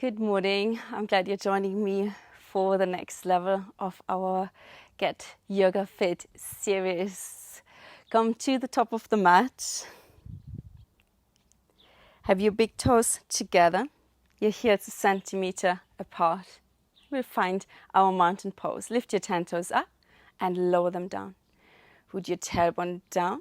Good morning. I'm glad you're joining me for the next level of our Get Yoga Fit series. Come to the top of the mat. Have your big toes together. Your heels a centimeter apart. We'll find our mountain pose. Lift your 10 toes up and lower them down. Root your tailbone down.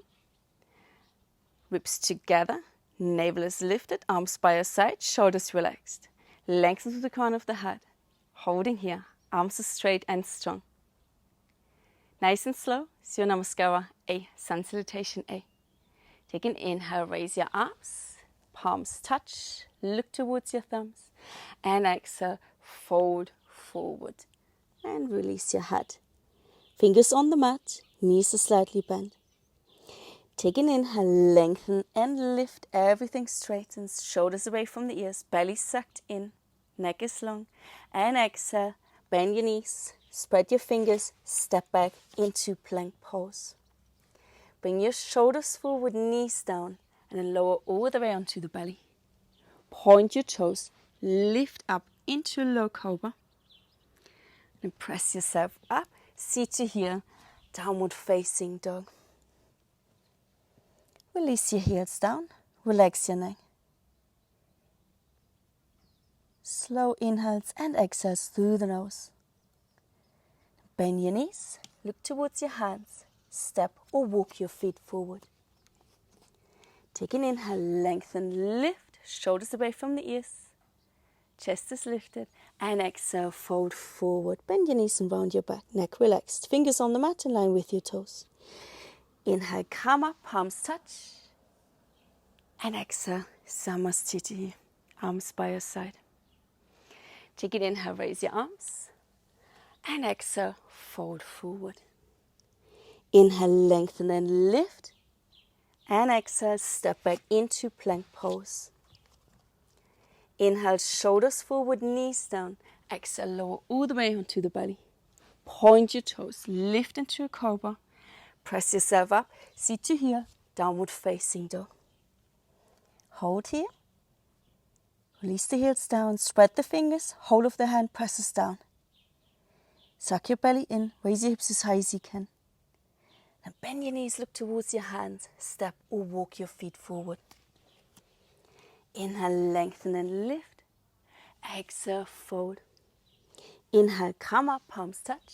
Ribs together. Navel is lifted. Arms by your side. Shoulders relaxed. Lengthen to the crown of the head. Holding here. Arms are straight and strong. Nice and slow. Surya Namaskara A. Sun Salutation A. Take an inhale. Raise your arms. Palms touch. Look towards your thumbs. And exhale. Fold forward. And release your head. Fingers on the mat. Knees are slightly bent. Take an inhale. Lengthen and lift. Everything straightens. Shoulders away from the ears. Belly sucked in. Neck is long. And exhale. Bend your knees. Spread your fingers. Step back into plank pose. Bring your shoulders forward, knees down. And then lower all the way onto the belly. Point your toes. Lift up into low cobra. And press yourself up. Seat to heel. Downward facing dog. Release your heels down. Relax your neck. Slow inhales and exhales through the nose. Bend your knees. Look towards your hands. Step or walk your feet forward. Take an inhale. Lengthen. Lift. Shoulders away from the ears. Chest is lifted. And exhale. Fold forward. Bend your knees and round your back. Neck relaxed. Fingers on the mat in line with your toes. Inhale. Come up. Palms touch. And exhale. Samastiti. Arms by your side. Take it inhale, raise your arms. And exhale, fold forward. Inhale, lengthen and lift. And exhale, step back into plank pose. Inhale, shoulders forward, knees down. Exhale, lower all the way onto the belly. Point your toes, lift into a cobra. Press yourself up, seat to heel, downward facing dog. Hold here. Release the heels down, spread the fingers, hold of the hand presses down. Suck your belly in, raise your hips as high as you can. And bend your knees, look towards your hands, step or walk your feet forward. Inhale, lengthen and lift. Exhale, fold. Inhale, come up, palms touch.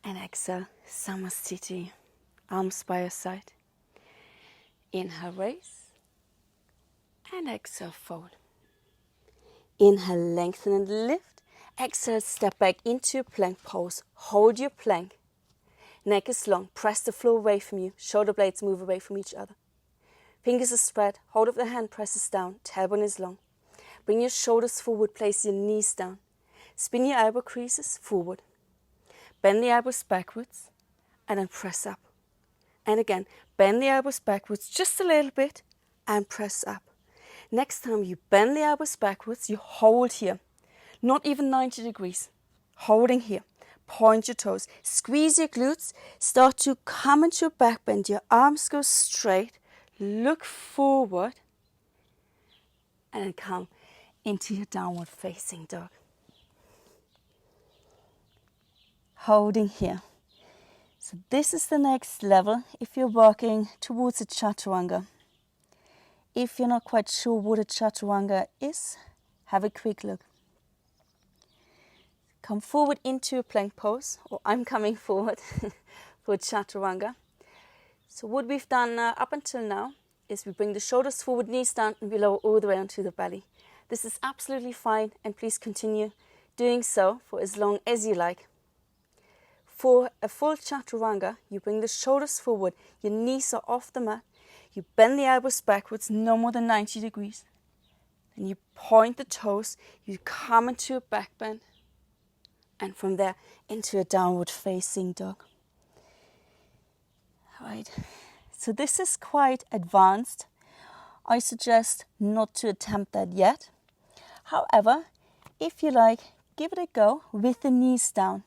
And exhale, Samastiti, arms by your side. Inhale, raise. And exhale, fold. Inhale, lengthen and lift. Exhale, step back into plank pose. Hold your plank. Neck is long. Press the floor away from you. Shoulder blades move away from each other. Fingers are spread. Hold of the hand presses down. Tailbone is long. Bring your shoulders forward. Place your knees down. Spin your elbow creases forward. Bend the elbows backwards. And then press up. And again, bend the elbows backwards just a little bit. And press up. Next time you bend the elbows backwards, you hold here. Not even 90 degrees. Holding here. Point your toes. Squeeze your glutes. Start to come into a back bend. Your arms go straight. Look forward. And then come into your downward facing dog. Holding here. So this is the next level if you're working towards a chaturanga. If you're not quite sure what a chaturanga is, have a quick look. Come forward into a plank pose, or I'm coming forward for chaturanga. So what we've done up until now is we bring the shoulders forward, knees down, and we lower all the way onto the belly. This is absolutely fine, and please continue doing so for as long as you like. For a full chaturanga, you bring the shoulders forward, your knees are off the mat. You bend the elbows backwards, no more than 90 degrees. Then you point the toes, you come into a back bend. And from there, into a downward facing dog. All right, so this is quite advanced. I suggest not to attempt that yet. However, if you like, give it a go with the knees down.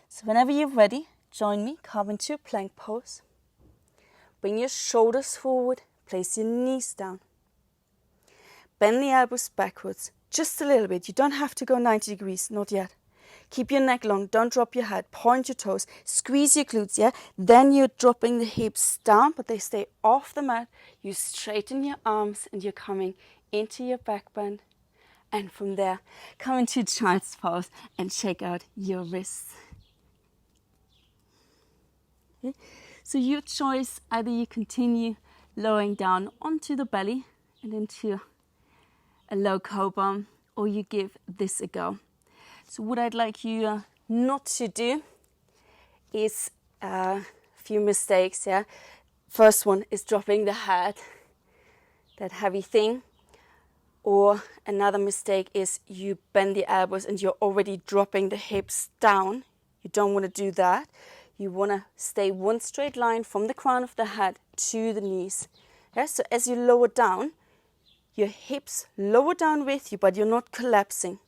So whenever you're ready, join me, come into a plank pose. Bring your shoulders forward, place your knees down. bend the elbows backwards, just a little bit. You don't have to go 90 degrees, not yet. Keep your neck long, don't drop your head, point your toes, squeeze your glutes, yeah? Then you're dropping the hips down, but they stay off the mat. You straighten your arms and you're coming into your back bend. And from there, come into child's pose and check out your wrists. Okay? So your choice, either you continue lowering down onto the belly and into a low cobra, or you give this a go. So what I'd like you not to do is a few mistakes, yeah. First one is dropping the head, that heavy thing. Or another mistake is you bend the elbows and you're already dropping the hips down. You don't want to do that. You want to stay one straight line from the crown of the head to the knees. Yeah? So as you lower down, your hips lower down with you, but you're not collapsing.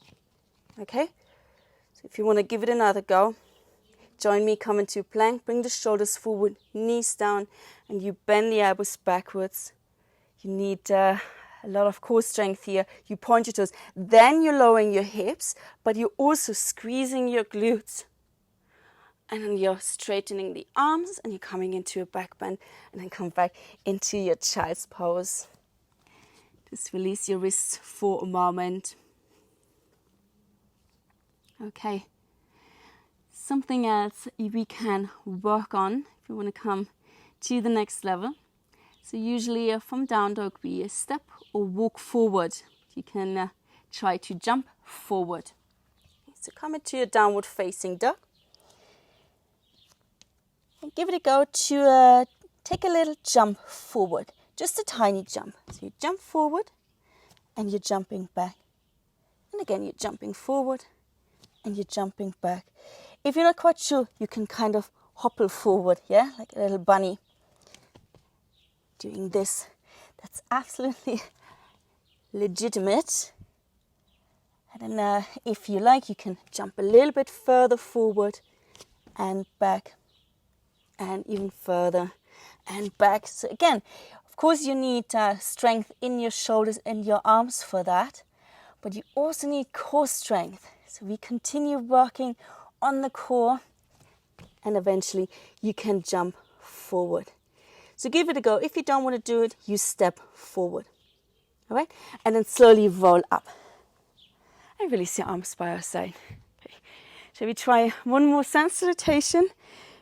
Okay? So if you want to give it another go, join me, come into plank, bring the shoulders forward, knees down, and you bend the elbows backwards. You need a lot of core strength here. You point your toes. Then you're lowering your hips, but you're also squeezing your glutes. And then you're straightening the arms and you're coming into a back bend and then come back into your child's pose. Just release your wrists for a moment. Okay. Something else we can work on if you want to come to the next level. So usually from down dog we step or walk forward. You can try to jump forward. So come into your downward facing dog. And give it a go to take a little jump forward. Just a tiny jump. So you jump forward and you're jumping back. And again you're jumping forward and you're jumping back. If you're not quite sure, you can kind of hopple forward, yeah, like a little bunny. Doing this, that's absolutely legitimate. And then if you like, you can jump a little bit further forward and back and even further and back. So again, of course you need strength in your shoulders and your arms for that, but you also need core strength. So we continue working on the core and eventually you can jump forward. So give it a go. If you don't want to do it, you step forward. All right? And then slowly roll up. And release your arms by our side. Okay. Shall we try one more Sun Salutation?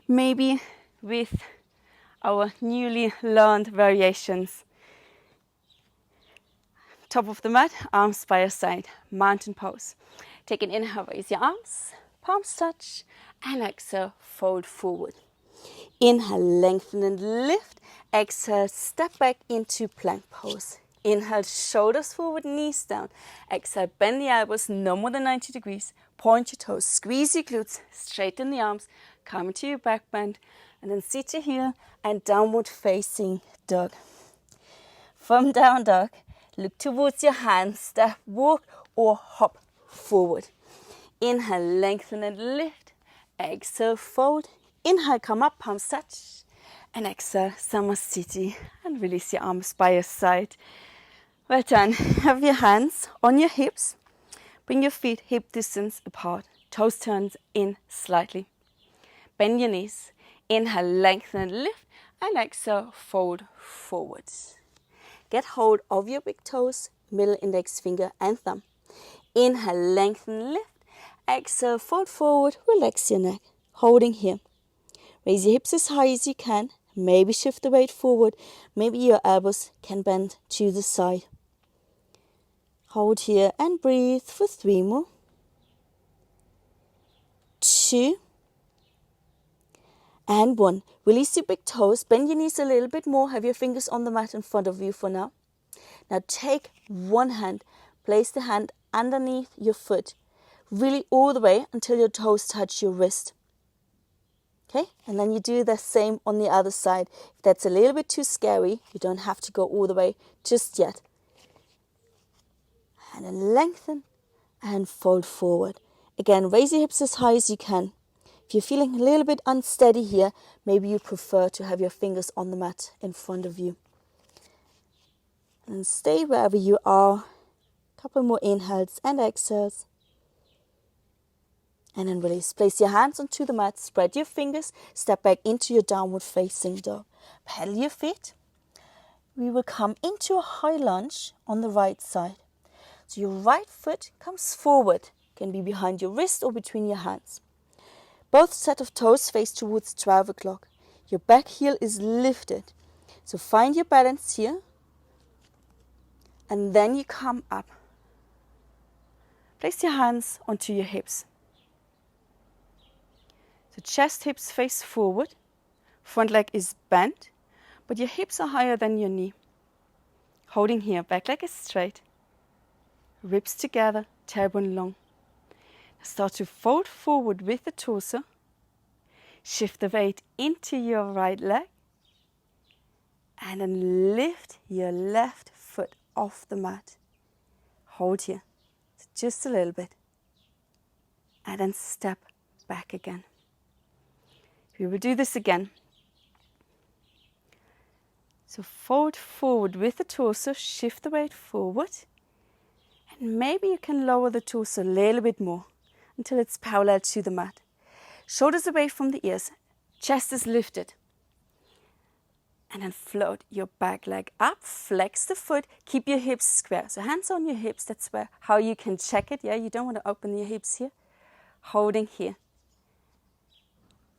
Maybe with our newly learned variations. Top of the mat, arms by your side. Mountain pose. Take an inhale, raise your arms. Palms touch. And exhale, fold forward. Inhale, lengthen and lift. Exhale, step back into plank pose. Inhale, shoulders forward, knees down. Exhale, bend the elbows no more than 90 degrees. Point your toes, squeeze your glutes, straighten the arms, come into your back bend, and then sit your heel and downward facing dog. From down dog, look towards your hands, step, walk or hop forward. Inhale, lengthen and lift. Exhale, fold. Inhale, come up, palms touch. And exhale, Samasthiti. And release your arms by your side. Well done. Have your hands on your hips. Bring your feet hip distance apart. Toes turns in slightly. Bend your knees. Inhale, lengthen and lift. And exhale, fold forward. Get hold of your big toes, middle index finger and thumb. Inhale, lengthen, lift. Exhale, fold forward, relax your neck. Holding here. Raise your hips as high as you can. Maybe shift the weight forward. Maybe your elbows can bend to the side. Hold here and breathe for 3 more. 2. And 1. Release your big toes. Bend your knees a little bit more. Have your fingers on the mat in front of you for now. Now take one hand. Place the hand underneath your foot. Really all the way until your toes touch your wrist. Okay, and then you do the same on the other side. If that's a little bit too scary, you don't have to go all the way just yet. And then lengthen and fold forward. Again, raise your hips as high as you can. If you're feeling a little bit unsteady here, maybe you prefer to have your fingers on the mat in front of you. And stay wherever you are Couple more inhales and exhales. And then release. Place your hands onto the mat. Spread your fingers. Step back into your downward facing dog. Pedal your feet. We will come into a high lunge on the right side. So your right foot comes forward. Can be behind your wrist or between your hands. Both set of toes face towards 12 o'clock. Your back heel is lifted. So find your balance here. And then you come up. Place your hands onto your hips. So chest, hips face forward. Front leg is bent, but your hips are higher than your knee. Holding here, back leg is straight. Ribs together, tailbone long. Start to fold forward with the torso. Shift the weight into your right leg. And then lift your left foot off the mat. Hold here, just a little bit. And then step back again. We will do this again. So fold forward with the torso, shift the weight forward. And maybe you can lower the torso a little bit more until it's parallel to the mat. Shoulders away from the ears, chest is lifted. And then float your back leg up, flex the foot, keep your hips square. So hands on your hips, that's how you can check it. Yeah, you don't want to open your hips here. Holding here.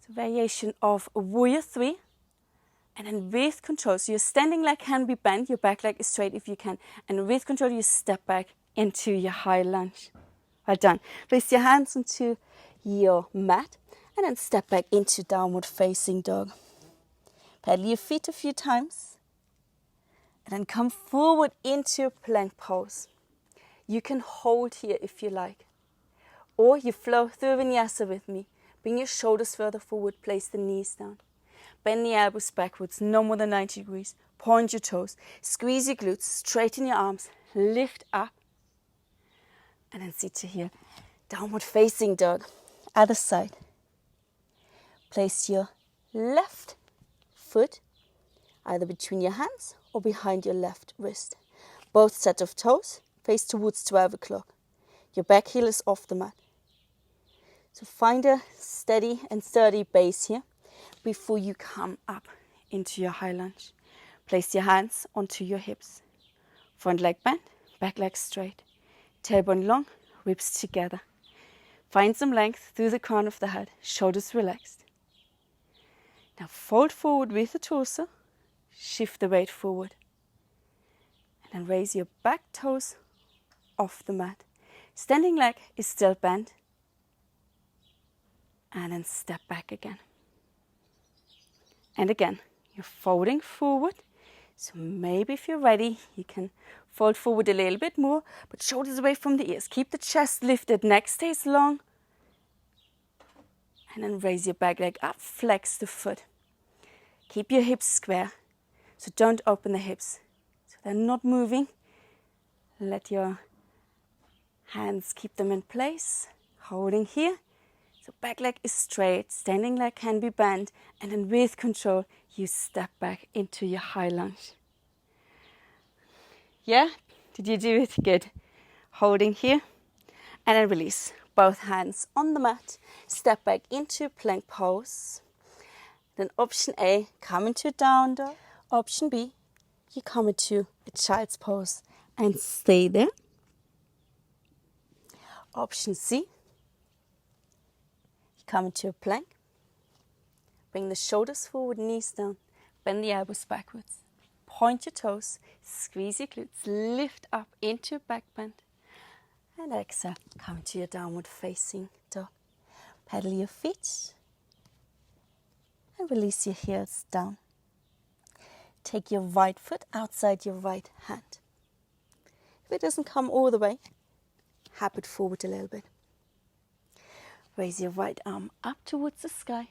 So variation of warrior 3. And then with control, so your standing leg can be bent, your back leg is straight if you can. And with control, you step back into your high lunge. Well done. Place your hands onto your mat and then step back into downward facing dog. Pedal your feet a few times. And then come forward into plank pose. You can hold here if you like. Or you flow through vinyasa with me. Bring your shoulders further forward, place the knees down. Bend the elbows backwards, no more than 90 degrees. Point your toes, squeeze your glutes, straighten your arms, lift up. And then sit to here. Downward facing dog. Other side. Place your left foot either between your hands or behind your left wrist. Both set of toes face towards 12 o'clock. Your back heel is off the mat. So find a steady and sturdy base here before you come up into your high lunge. Place your hands onto your hips. Front leg bent, back leg straight. Tailbone long, ribs together. Find some length through the crown of the head, shoulders relaxed. Now fold forward with the torso, shift the weight forward. And then raise your back toes off the mat. Standing leg is still bent. And then step back again. And again, you're folding forward. So maybe if you're ready, you can fold forward a little bit more, but shoulders away from the ears. Keep the chest lifted, neck stays long. And then raise your back leg up, flex the foot. Keep your hips square, so don't open the hips. So they're not moving. Let your hands keep them in place, holding here. So back leg is straight, standing leg can be bent, and then with control, you step back into your high lunge. Yeah? Did you do it? Good. Holding here, and then release. Both hands on the mat, step back into plank pose. Then option A, come into down dog. Option B, you come into a child's pose and stay there. Option C, come into a plank. Bring the shoulders forward, knees down. Bend the elbows backwards. Point your toes. Squeeze your glutes. Lift up into back bend. And exhale. Come to your downward facing dog. Pedal your feet. And release your heels down. Take your right foot outside your right hand. If it doesn't come all the way, hop it forward a little bit. Raise your right arm up towards the sky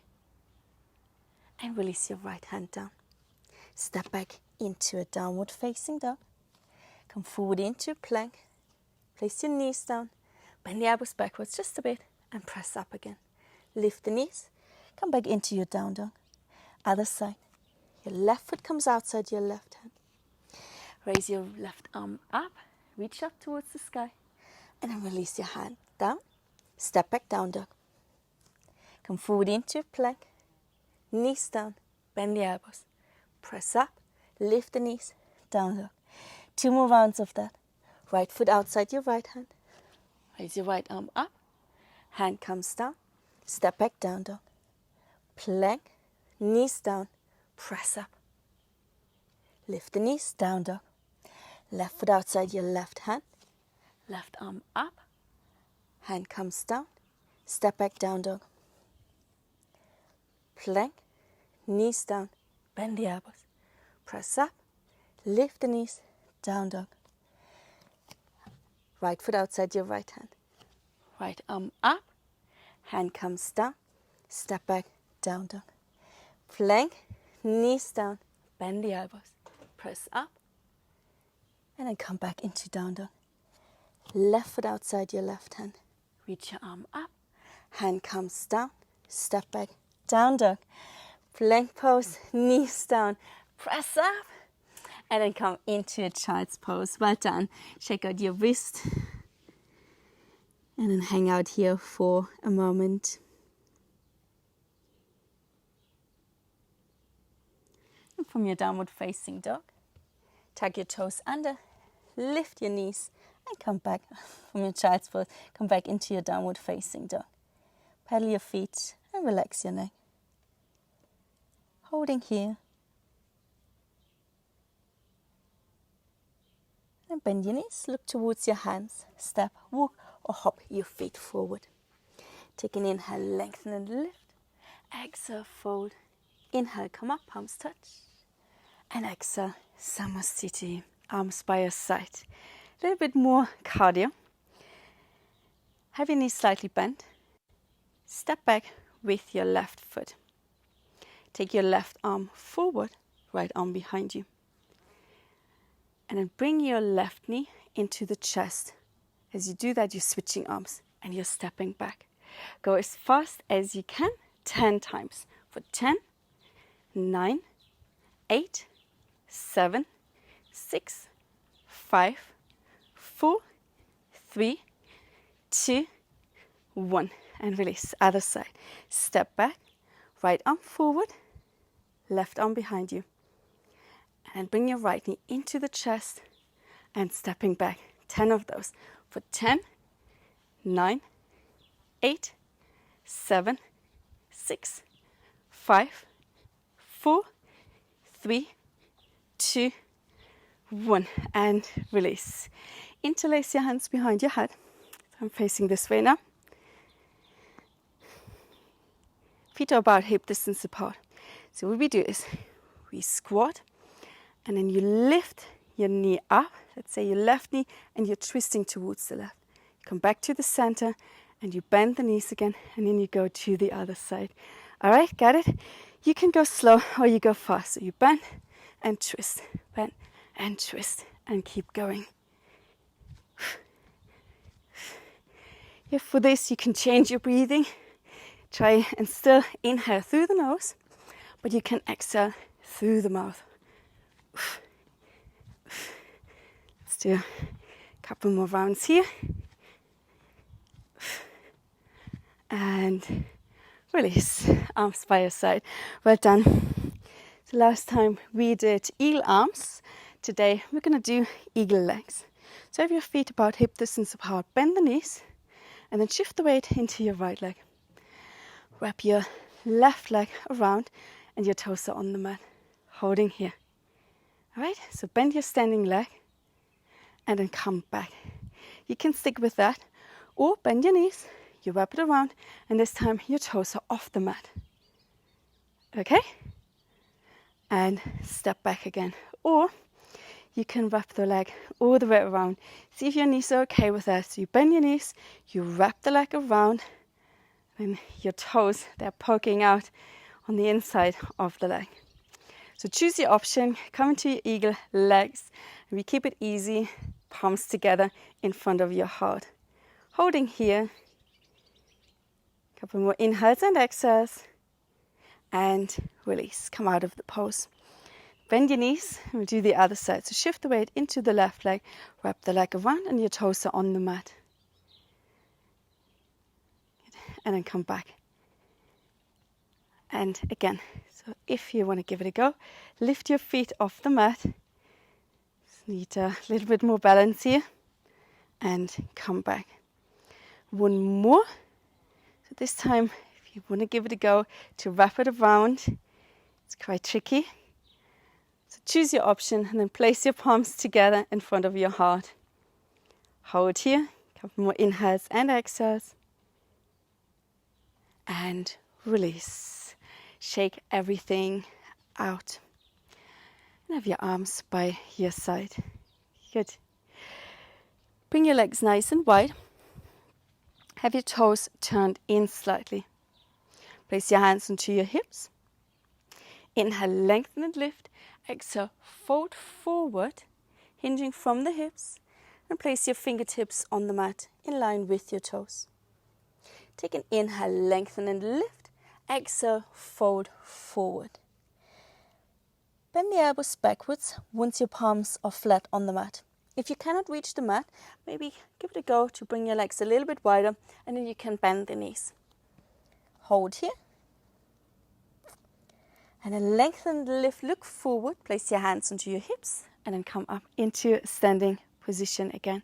and release your right hand down. Step back into a downward facing dog. Come forward into plank. Place your knees down. Bend the elbows backwards just a bit and press up again. Lift the knees. Come back into your down dog. Other side. Your left foot comes outside your left hand. Raise your left arm up. reach up towards the sky, and then release your hand down, step back, down dog. Come forward into a plank, knees down, bend the elbows, press up, lift the knees, down dog. 2 more rounds of that. Right foot outside your right hand, raise your right arm up, hand comes down, step back, down dog. Plank, knees down, press up. Lift the knees, down dog. Left foot outside your left hand, left arm up, hand comes down, step back, down dog. Plank, knees down, bend the elbows, press up, lift the knees, down dog. Right foot outside your right hand, right arm up, hand comes down, step back, down dog. Plank, knees down, bend the elbows, press up, and then come back into down dog. Left foot outside your left hand, reach your arm up, hand comes down, step back, down dog. Plank pose, knees down, press up, and then come into a child's pose. Well done. Shake out your wrist, and then hang out here for a moment. And from your downward facing dog, tuck your toes under, lift your knees, and come back from your child's pose. Come back into your downward facing dog. Pedal your feet and relax your neck. Holding here. And bend your knees, look towards your hands. Step, walk, or hop your feet forward. Take an inhale, lengthen and lift. Exhale, fold. Inhale, come up, palms touch. And exhale, Samasthiti, arms by your side. A little bit more cardio. Have your knees slightly bent. Step back with your left foot. Take your left arm forward, right arm behind you. And then bring your left knee into the chest. As you do that, you're switching arms and you're stepping back. Go as fast as you can, 10 times. For 10, 9, 8, 7, 6, 5, 4, 3, 2, 1. And release. Other side. Step back. Right arm forward. Left arm behind you. And bring your right knee into the chest and stepping back. 10 of those. For 10, 9, 8, 7, 6, 5, 4, 3, 2, 1. And release. Interlace your hands behind your head. I'm facing this way now. Feet are about hip distance apart. So what we do is we squat and then you lift your knee up. Let's say your left knee and you're twisting towards the left. Come back to the center and you bend the knees again and then you go to the other side. All right, got it? You can go slow or you go fast. So you bend and twist and keep going. Yeah, for this you can change your breathing. Try and still inhale through the nose, but you can exhale through the mouth. Let's do a couple more rounds here. And release, arms by your side. Well done. So last time we did eagle arms. Today we're going to do eagle legs. So have your feet about hip distance apart. Bend the knees and then shift the weight into your right leg. Wrap your left leg around and your toes are on the mat, holding here. All right, so bend your standing leg and then come back. You can stick with that or bend your knees, you wrap it around, and this time your toes are off the mat. Okay? And step back again. Or you can wrap the leg all the way around. See if your knees are okay with that. So you bend your knees, you wrap the leg around, and your toes, they're poking out on the inside of the leg. So choose your option, come into your eagle legs, and we keep it easy, palms together in front of your heart. Holding here, a couple more inhales and exhales, and release, come out of the pose. Bend your knees, and we'll do the other side. So shift the weight into the left leg, wrap the leg around, and your toes are on the mat. And then come back. And again, so if you want to give it a go, lift your feet off the mat. Just need a little bit more balance here. And come back. One more. So this time, if you want to give it a go, to wrap it around, it's quite tricky. So choose your option and then place your palms together in front of your heart. Hold here, a couple more inhales and exhales. And release. Shake everything out. And have your arms by your side. Good. Bring your legs nice and wide. Have your toes turned in slightly. Place your hands onto your hips. Inhale, lengthen and lift. Exhale, fold forward, hinging from the hips. And place your fingertips on the mat in line with your toes. Take an inhale, lengthen and lift. Exhale, fold forward. Bend the elbows backwards once your palms are flat on the mat. If you cannot reach the mat, maybe give it a go to bring your legs a little bit wider, and then you can bend the knees. Hold here. And then lengthen the lift, look forward, place your hands onto your hips, and then come up into standing position again.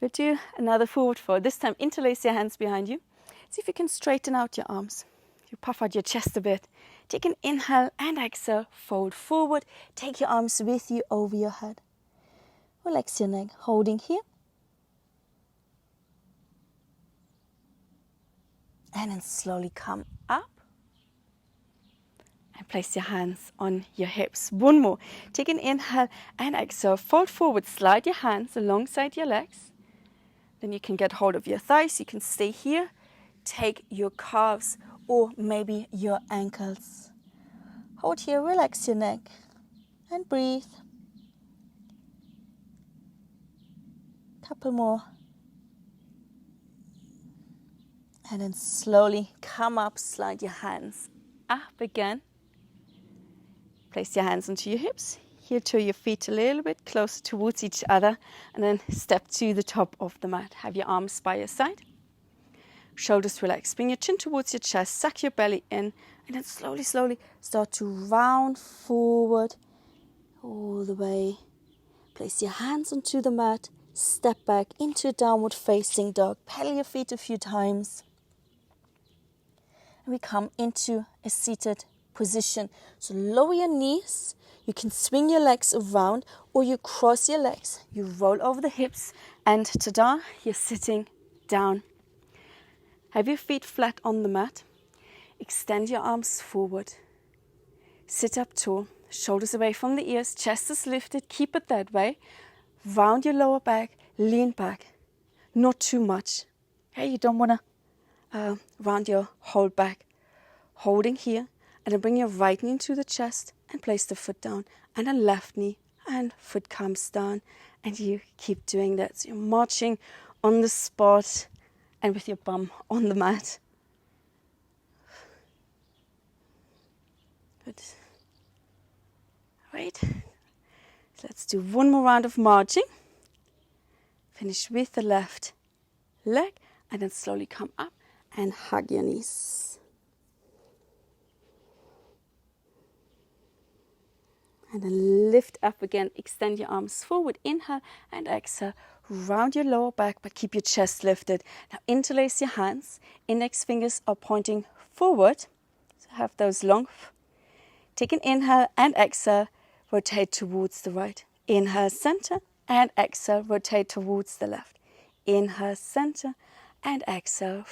We'll do another forward fold. This time interlace your hands behind you. See if you can straighten out your arms. You puff out your chest a bit. Take an inhale and exhale, fold forward. Take your arms with you over your head. Relax your neck, holding here. And then slowly come up. And place your hands on your hips. One more. Take an inhale and exhale. Fold forward. Slide your hands alongside your legs. Then you can get hold of your thighs. You can stay here. Take your calves or maybe your ankles. Hold here. Relax your neck. And breathe. Couple more. And then slowly come up. Slide your hands up again. Place your hands onto your hips. Heel to your feet a little bit closer towards each other. And then step to the top of the mat. Have your arms by your side. Shoulders relaxed. Bring your chin towards your chest. Suck your belly in. And then slowly, slowly start to round forward all the way. Place your hands onto the mat. Step back into downward facing dog. Pedal your feet a few times. And we come into a seated position. So lower your knees. You can swing your legs around or you cross your legs. You roll over the hips and ta-da, you're sitting down. Have your feet flat on the mat. Extend your arms forward. Sit up tall. Shoulders away from the ears. Chest is lifted. Keep it that way. Round your lower back. Lean back. Not too much. Okay, you don't want to round your whole back. Holding here. And then bring your right knee into the chest and place the foot down. And then left knee and foot comes down. And you keep doing that. So you're marching on the spot and with your bum on the mat. Good. Right. So let's do one more round of marching. Finish with the left leg and then slowly come up and hug your knees. And then lift up again. Extend your arms forward. Inhale and exhale. Round your lower back, but keep your chest lifted. Now interlace your hands. Index fingers are pointing forward. So have those long. Take an inhale and exhale. Rotate towards the right. Inhale, center, and exhale. Rotate towards the left. Inhale, center, and exhale.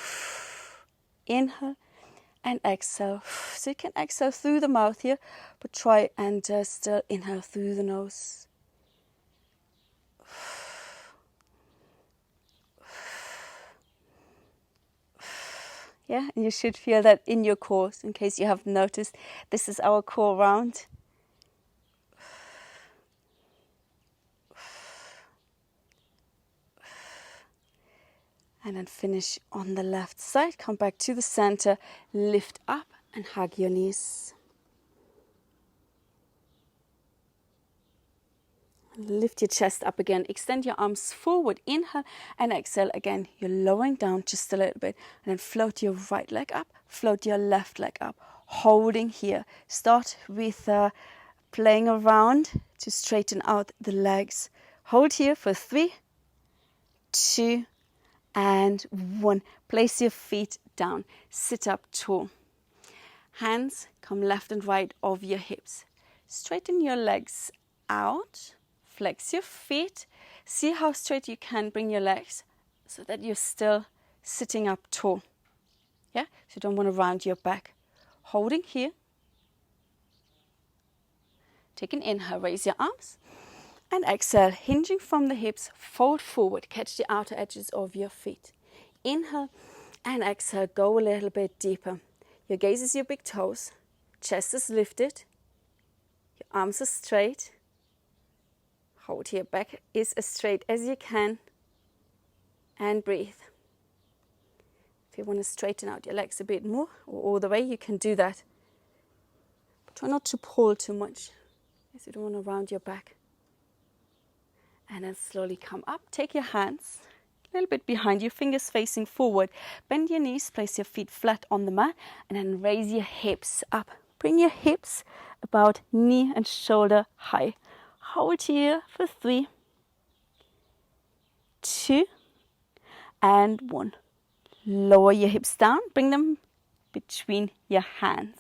Inhale. And exhale. So you can exhale through the mouth here, but try and still inhale through the nose. Yeah, and you should feel that in your core. In case you haven't noticed, this is our core round. And then finish on the left side. Come back to the center. Lift up and hug your knees. Lift your chest up again. Extend your arms forward. Inhale and exhale again. You're lowering down just a little bit. And then float your right leg up. Float your left leg up. Holding here. Start with playing around to straighten out the legs. Hold here for 3, 2, and 1. Place your feet down. Sit up tall. Hands come left and right over your hips. Straighten your legs out. Flex your feet. See how straight you can bring your legs so that you're still sitting up tall. Yeah? So you don't want to round your back. Holding here. Take an inhale, raise your arms. And exhale, hinging from the hips, fold forward. Catch the outer edges of your feet. Inhale and exhale, go a little bit deeper. Your gaze is your big toes. Chest is lifted. Your arms are straight. Hold here, back is as straight as you can. And breathe. If you want to straighten out your legs a bit more or all the way, you can do that. But try not to pull too much, because you don't want to round your back. And then slowly come up. Take your hands a little bit behind you, fingers facing forward. Bend your knees, place your feet flat on the mat, and then raise your hips up. Bring your hips about knee and shoulder high. Hold here for 3, 2, and 1. Lower your hips down, bring them between your hands.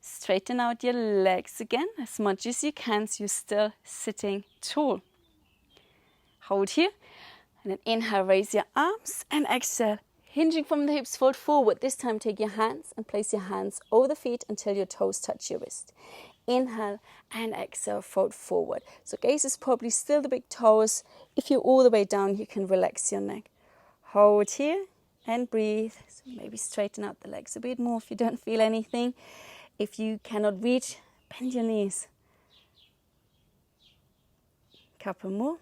Straighten out your legs again as much as you can so you're still sitting tall. Hold here, and then inhale, raise your arms, and exhale, hinging from the hips, fold forward. This time take your hands and place your hands over the feet until your toes touch your wrist. Inhale and exhale, fold forward. So gaze is probably still the big toes. If you're all the way down, you can relax your neck. Hold here and breathe. So maybe straighten out the legs a bit more if you don't feel anything. If you cannot reach, bend your knees. Couple more.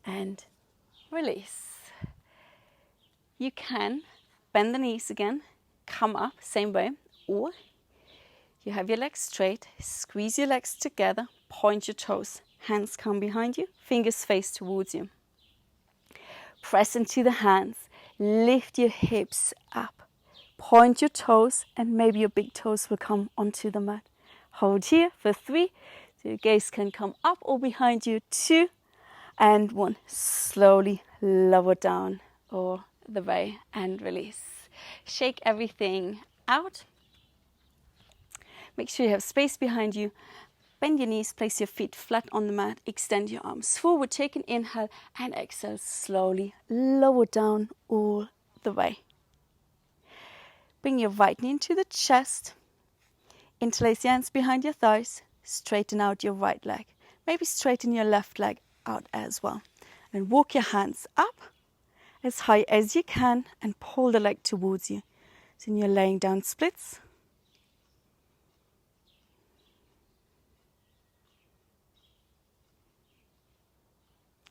And release. You can bend the knees again, come up, same way, or you have your legs straight, squeeze your legs together, point your toes, hands come behind you, fingers face towards you. Press into the hands, lift your hips up, point your toes, and maybe your big toes will come onto the mat. Hold here for 3, so your gaze can come up or behind you, 2, and 1. Slowly lower down all the way and release. Shake everything out. Make sure you have space behind you. Bend your knees, place your feet flat on the mat, extend your arms forward, take an inhale and exhale, slowly lower down all the way. Bring your right knee into the chest, interlace your hands behind your thighs, straighten out your right leg. Maybe straighten your left leg out as well. And walk your hands up as high as you can and pull the leg towards you. So then you're laying down splits.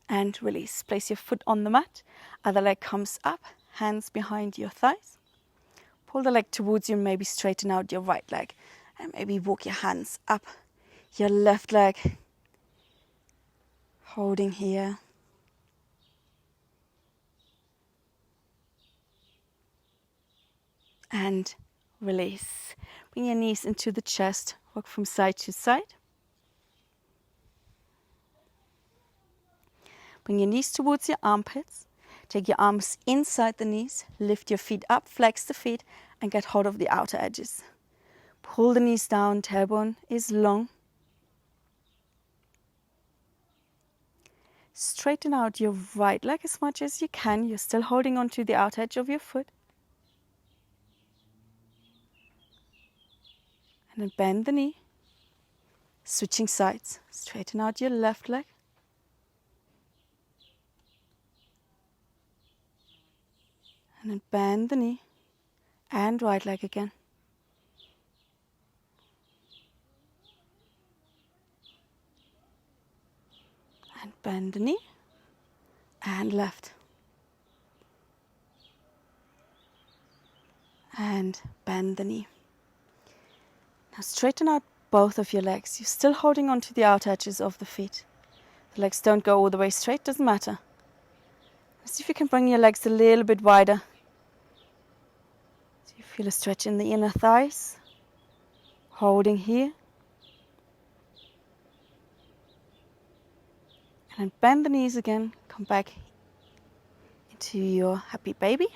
And release. Place your foot on the mat. Other leg comes up, hands behind your thighs. Pull the leg towards you and maybe straighten out your right leg. And maybe walk your hands up your left leg. Holding here. And release. Bring your knees into the chest. Rock from side to side. Bring your knees towards your armpits. Take your arms inside the knees. Lift your feet up, flex the feet, and get hold of the outer edges. Pull the knees down, tailbone is long. Straighten out your right leg as much as you can. You're still holding on to the outer edge of your foot. And then bend the knee. Switching sides. Straighten out your left leg. And then bend the knee and right leg again. And bend the knee and left. And bend the knee. Now straighten out both of your legs. You're still holding on to the outer edges of the feet. The legs don't go all the way straight, doesn't matter. See if you can bring your legs a little bit wider. So you feel a stretch in the inner thighs. Holding here. And then bend the knees again. Come back into your happy baby.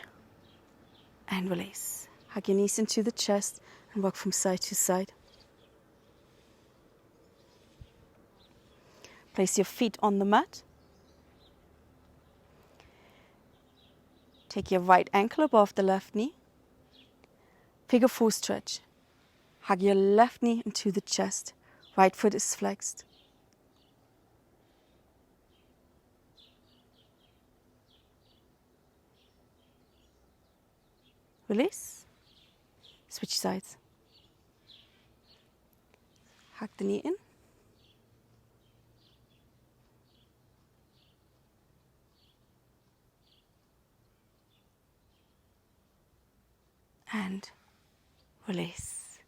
And release. Hug your knees into the chest and rock from side to side. Place your feet on the mat. Take your right ankle above the left knee. Figure 4 stretch. Hug your left knee into the chest. Right foot is flexed. Release. Switch sides. Hug the knee in. And release.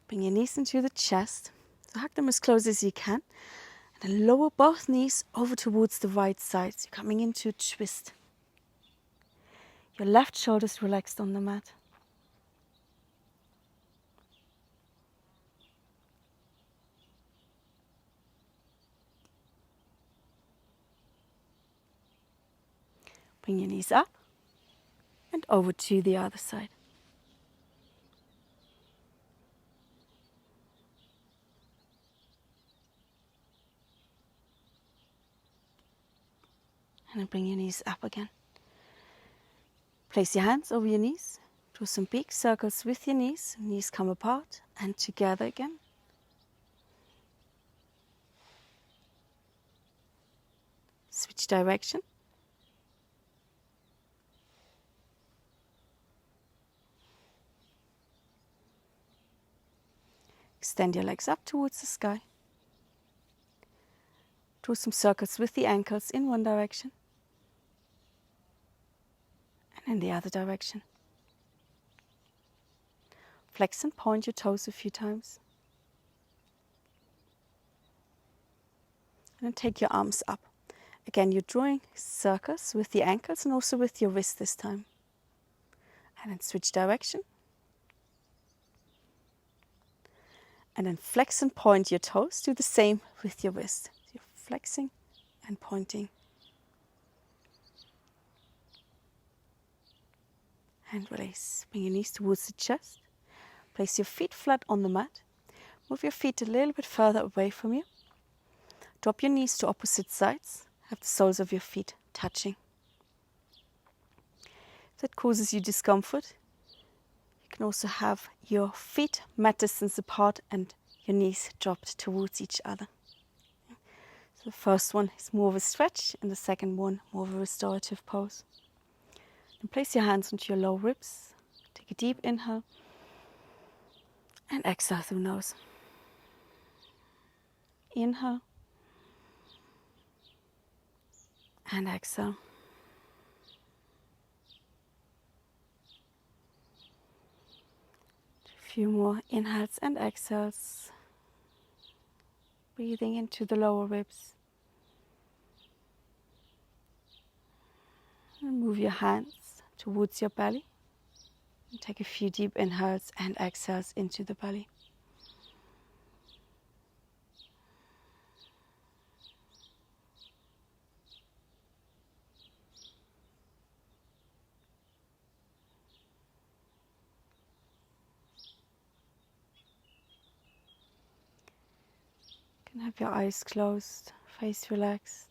Bring your knees into the chest. So hug them as close as you can. And then lower both knees over towards the right side. So you're coming into a twist. Your left shoulder is relaxed on the mat. Bring your knees up and over to the other side. And then bring your knees up again. Place your hands over your knees. Draw some big circles with your knees. Knees come apart and together again. Switch direction. Extend your legs up towards the sky. Draw some circles with the ankles in one direction and in the other direction. Flex and point your toes a few times. And then take your arms up. Again, you're drawing circles with the ankles and also with your wrist this time. And then switch direction. And then flex and point your toes. Do the same with your wrist. So you're flexing and pointing. And release. Bring your knees towards the chest. Place your feet flat on the mat. Move your feet a little bit further away from you. Drop your knees to opposite sides. Have the soles of your feet touching. If that causes you discomfort, you can also have your feet mat distance apart and your knees dropped towards each other. So the first one is more of a stretch and the second one more of a restorative pose. And place your hands onto your lower ribs. Take a deep inhale and exhale through nose. Inhale and exhale. A few more inhales and exhales. Breathing into the lower ribs. And move your hands towards your belly. And take a few deep inhales and exhales into the belly. You can have your eyes closed, face relaxed.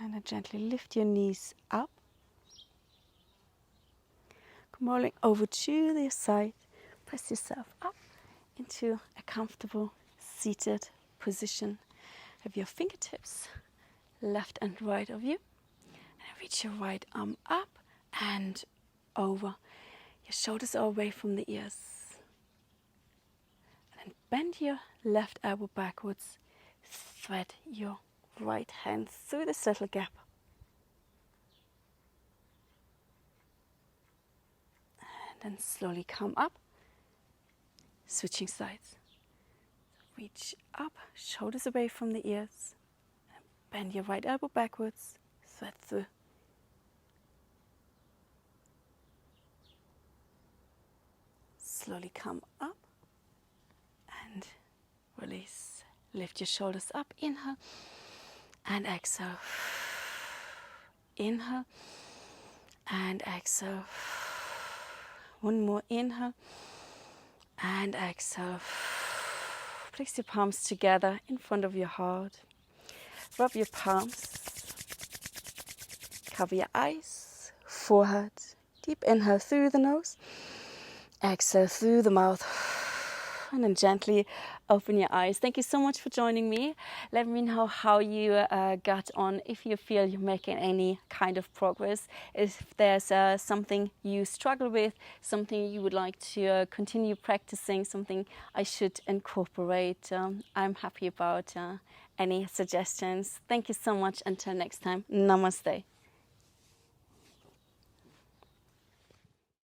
And then gently lift your knees up. Come rolling over to the side. Press yourself up into a comfortable seated position. Have your fingertips left and right of you. And reach your right arm up and over. Your shoulders are away from the ears. And then bend your left elbow backwards. Thread your right hand through this little gap. And then slowly come up, switching sides. Reach up, shoulders away from the ears. Bend your right elbow backwards, thread through. Slowly come up and release. Lift your shoulders up, inhale and exhale. Inhale and exhale. One more inhale and exhale. Place your palms together in front of your heart. Rub your palms. Cover your eyes, forehead. Deep inhale through the nose. Exhale through the mouth. And then gently open your eyes. Thank you so much for joining me. Let me know how you got on, if you feel you're making any kind of progress, if there's something you struggle with, something you would like to continue practicing, something I should incorporate. I'm happy about any suggestions. Thank you so much. Until next time, namaste.